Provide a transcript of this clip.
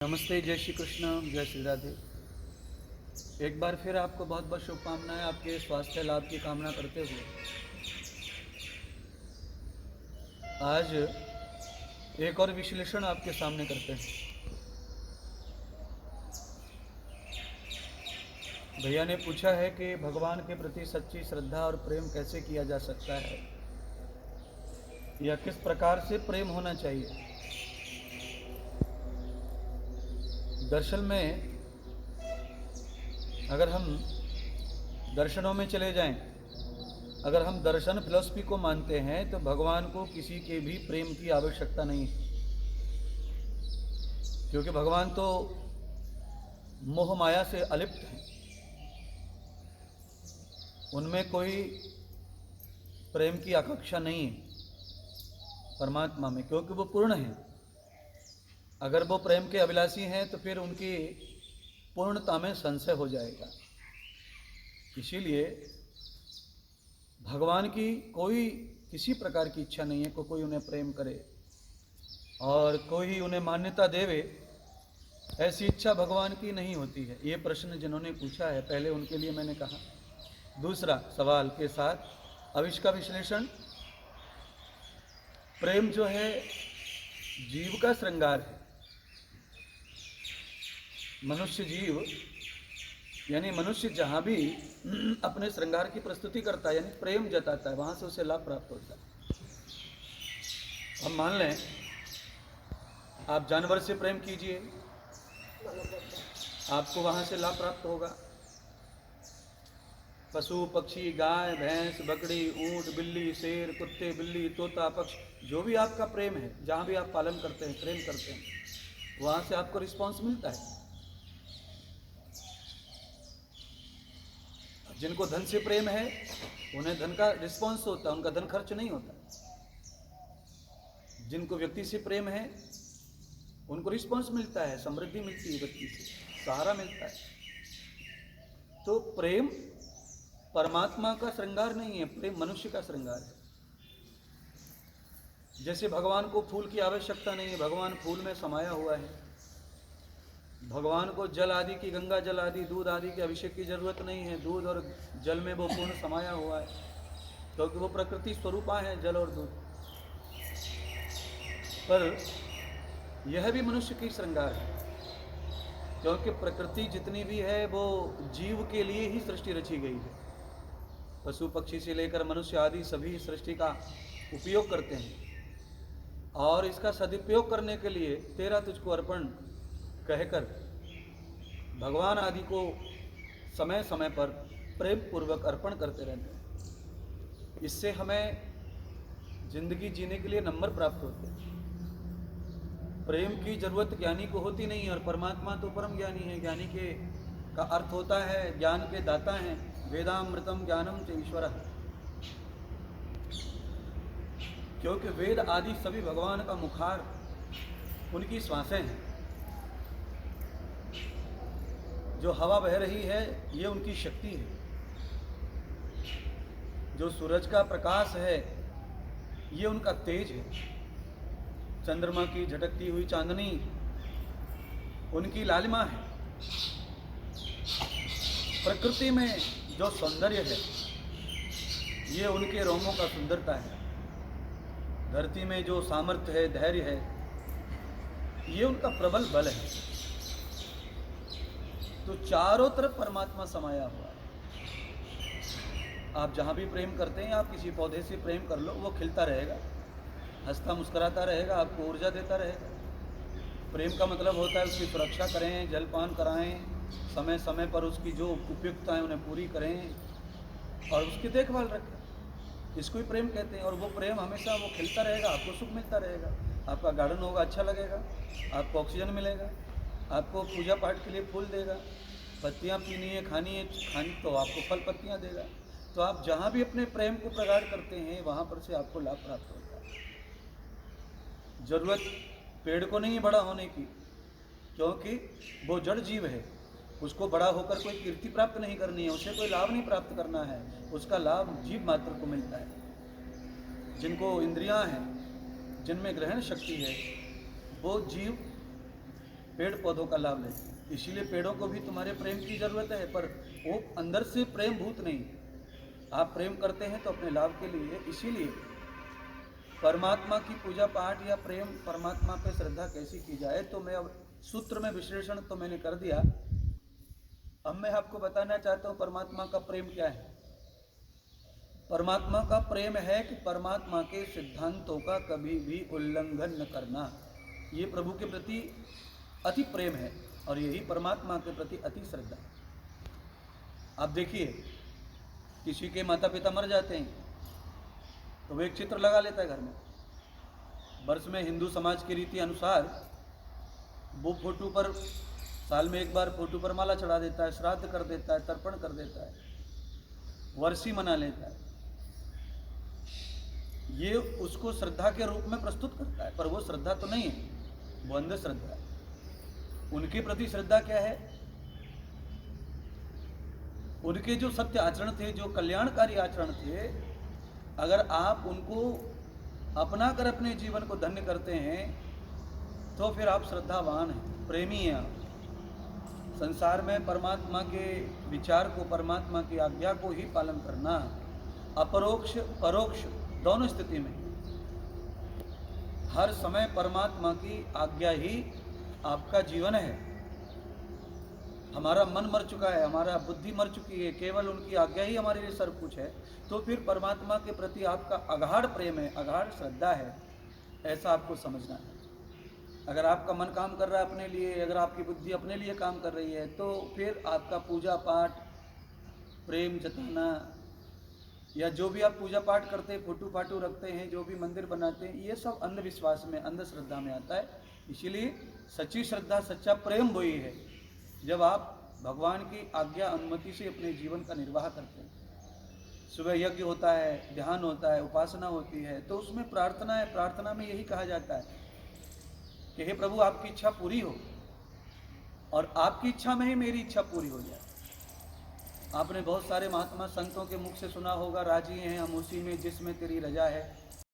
नमस्ते, जय श्री कृष्ण, जय श्री राधे। एक बार फिर आपको बहुत बहुत शुभकामनाएं। आपके स्वास्थ्य लाभ की कामना करते हुए आज एक और विश्लेषण आपके सामने करते हैं। भैया ने पूछा है कि भगवान के प्रति सच्ची श्रद्धा और प्रेम कैसे किया जा सकता है, या किस प्रकार से प्रेम होना चाहिए। दर्शन में अगर हम दर्शनों में चले जाएं, अगर हम दर्शन फिलॉसफी को मानते हैं तो भगवान को किसी के भी प्रेम की आवश्यकता नहीं है, क्योंकि भगवान तो मोह माया से अलिप्त हैं। उनमें कोई प्रेम की आकांक्षा नहीं है परमात्मा में, क्योंकि वो पूर्ण है। अगर वो प्रेम के अभिलाषी हैं तो फिर उनकी पूर्णता में संशय हो जाएगा। इसीलिए भगवान की कोई किसी प्रकार की इच्छा नहीं है कि कोई उन्हें प्रेम करे और कोई उन्हें मान्यता देवे, ऐसी इच्छा भगवान की नहीं होती है। ये प्रश्न जिन्होंने पूछा है, पहले उनके लिए मैंने कहा। दूसरा सवाल के साथ अब इसका विश्लेषण। प्रेम जो है जीव का श्रृंगार है। मनुष्य जीव यानी मनुष्य जहाँ भी अपने श्रृंगार की प्रस्तुति करता है, यानी प्रेम जताता है, वहाँ से उसे लाभ प्राप्त होता है। अब मान लें आप जानवर से प्रेम कीजिए, आपको वहाँ से लाभ प्राप्त होगा। पशु पक्षी, गाय भैंस, बकरी, ऊंट, बिल्ली, शेर, कुत्ते, बिल्ली, तोता, पक्षी, जो भी आपका प्रेम है, जहाँ भी आप पालन करते हैं, प्रेम करते हैं, वहाँ से आपको रिस्पॉन्स मिलता है। जिनको धन से प्रेम है उन्हें धन का रिस्पॉन्स होता है, उनका धन खर्च नहीं होता। जिनको व्यक्ति से प्रेम है उनको रिस्पॉन्स मिलता है, समृद्धि मिलती है, व्यक्ति से सहारा मिलता है। तो प्रेम परमात्मा का श्रृंगार नहीं है, प्रेम मनुष्य का श्रृंगार है। जैसे भगवान को फूल की आवश्यकता नहीं है, भगवान फूल में समाया हुआ है। भगवान को जल आदि की, गंगा जल आदि, दूध आदि के अभिषेक की जरूरत नहीं है। दूध और जल में वो पूर्ण समाया हुआ है, क्योंकि वो प्रकृति स्वरूपा है, जल और दूध। पर यह भी मनुष्य की श्रृंगार है, क्योंकि प्रकृति जितनी भी है वो जीव के लिए ही सृष्टि रची गई है। पशु पक्षी से लेकर मनुष्य आदि सभी सृष्टि का उपयोग करते हैं, और इसका सदुपयोग करने के लिए तेरा तुझको अर्पण कहकर भगवान आदि को समय समय पर प्रेम पूर्वक अर्पण करते रहते हैं। इससे हमें जिंदगी जीने के लिए नंबर प्राप्त होते हैं। प्रेम की जरूरत ज्ञानी को होती नहीं है, और परमात्मा तो परम ज्ञानी है। ज्ञानी के का अर्थ होता है ज्ञान के दाता हैं। वेदामृतम ज्ञानम च ईश्वरः, क्योंकि वेद आदि सभी भगवान का मुखार, उनकी श्वासें हैं। जो हवा बह रही है ये उनकी शक्ति है। जो सूरज का प्रकाश है ये उनका तेज है। चंद्रमा की झटकती हुई चांदनी उनकी लालिमा है। प्रकृति में जो सौंदर्य है ये उनके रोमों का सुंदरता है। धरती में जो सामर्थ्य है, धैर्य है, ये उनका प्रबल बल है। तो चारों तरफ परमात्मा समाया हुआ है। आप जहाँ भी प्रेम करते हैं, आप किसी पौधे से प्रेम कर लो, वो खिलता रहेगा, हंसता मुस्कुराता रहेगा, आपको ऊर्जा देता रहेगा। प्रेम का मतलब होता है उसकी सुरक्षा करें, जलपान कराएं, समय समय पर उसकी जो उपयुक्तताएं उन्हें पूरी करें और उसकी देखभाल रखें। इसको ही प्रेम कहते हैं। और वो प्रेम हमेशा वो खिलता रहेगा, आपको सुख मिलता रहेगा। आपका गार्डन होगा, अच्छा लगेगा, आपको ऑक्सीजन मिलेगा, आपको पूजा पाठ के लिए फूल देगा। पत्तियाँ पीनी है, खानी तो आपको फल पत्तियाँ देगा। तो आप जहाँ भी अपने प्रेम को प्रगाढ़ करते हैं वहाँ पर से आपको लाभ प्राप्त होता है। जरूरत पेड़ को नहीं बड़ा होने की, क्योंकि वो जड़ जीव है। उसको बड़ा होकर कोई कीर्ति प्राप्त नहीं करनी है, उसे कोई लाभ नहीं प्राप्त करना है। उसका लाभ जीव मात्र को मिलता है। जिनको इंद्रियां हैं, जिनमें ग्रहण शक्ति है, वो जीव पेड़ पौधों का लाभ लेते हैं। इसीलिए पेड़ों को भी तुम्हारे प्रेम की ज़रूरत है, पर वो अंदर से प्रेम भूत नहीं। आप प्रेम करते हैं तो अपने लाभ के लिए। इसीलिए परमात्मा की पूजा पाठ या प्रेम, परमात्मा पे श्रद्धा कैसी की जाए, तो मैं अब सूत्र में विश्लेषण तो मैंने कर दिया। अब मैं आपको बताना चाहता हूँ परमात्मा का प्रेम क्या है। परमात्मा का प्रेम है कि परमात्मा के सिद्धांतों का कभी भी उल्लंघन न करना। ये प्रभु के प्रति अति प्रेम है और यही परमात्मा के प्रति अति श्रद्धा। आप देखिए, किसी के माता पिता मर जाते हैं तो वो एक चित्र लगा लेता है घर में। वर्ष में हिंदू समाज की रीति अनुसार वो फोटो पर साल में एक बार फोटो पर माला चढ़ा देता है, श्राद्ध कर देता है, तर्पण कर देता है, वर्षी मना लेता है। ये उसको श्रद्धा के रूप में प्रस्तुत करता है, पर वो श्रद्धा तो नहीं है, वो अंधश्रद्धा है। उनके प्रति श्रद्धा क्या है? उनके जो सत्य आचरण थे, जो कल्याणकारी आचरण थे, अगर आप उनको अपना कर अपने जीवन को धन्य करते हैं तो फिर आप श्रद्धावान हैं, प्रेमी हैं आप। संसार में परमात्मा के विचार को, परमात्मा की आज्ञा को ही पालन करना, अपरोक्ष परोक्ष दोनों स्थिति में हर समय परमात्मा की आज्ञा ही आपका जीवन है। हमारा मन मर चुका है, हमारा बुद्धि मर चुकी है, केवल उनकी आज्ञा ही हमारे लिए सब कुछ है। तो फिर परमात्मा के प्रति आपका अगाढ़ प्रेम है, अगाढ़ श्रद्धा है, ऐसा आपको समझना है। अगर आपका मन काम कर रहा है अपने लिए, अगर आपकी बुद्धि अपने लिए काम कर रही है, तो फिर आपका पूजा पाठ, प्रेम जताना, या जो भी आप पूजा पाठ करते हैं, फोटो फाटू रखते हैं, जो भी मंदिर बनाते हैं, ये सब अंधविश्वास में, अंधश्रद्धा में आता है। इसीलिए सच्ची श्रद्धा, सच्चा प्रेम वही है जब आप भगवान की आज्ञा अनुमति से अपने जीवन का निर्वाह करते हैं। सुबह यज्ञ होता है, ध्यान होता है, उपासना होती है, तो उसमें प्रार्थना है। प्रार्थना में यही कहा जाता है कि हे प्रभु, आपकी इच्छा पूरी हो और आपकी इच्छा में ही मेरी इच्छा पूरी हो जाए। आपने बहुत सारे महात्मा संतों के मुख से सुना होगा, राजी हैं हम उसी में जिसमें तेरी रजा है।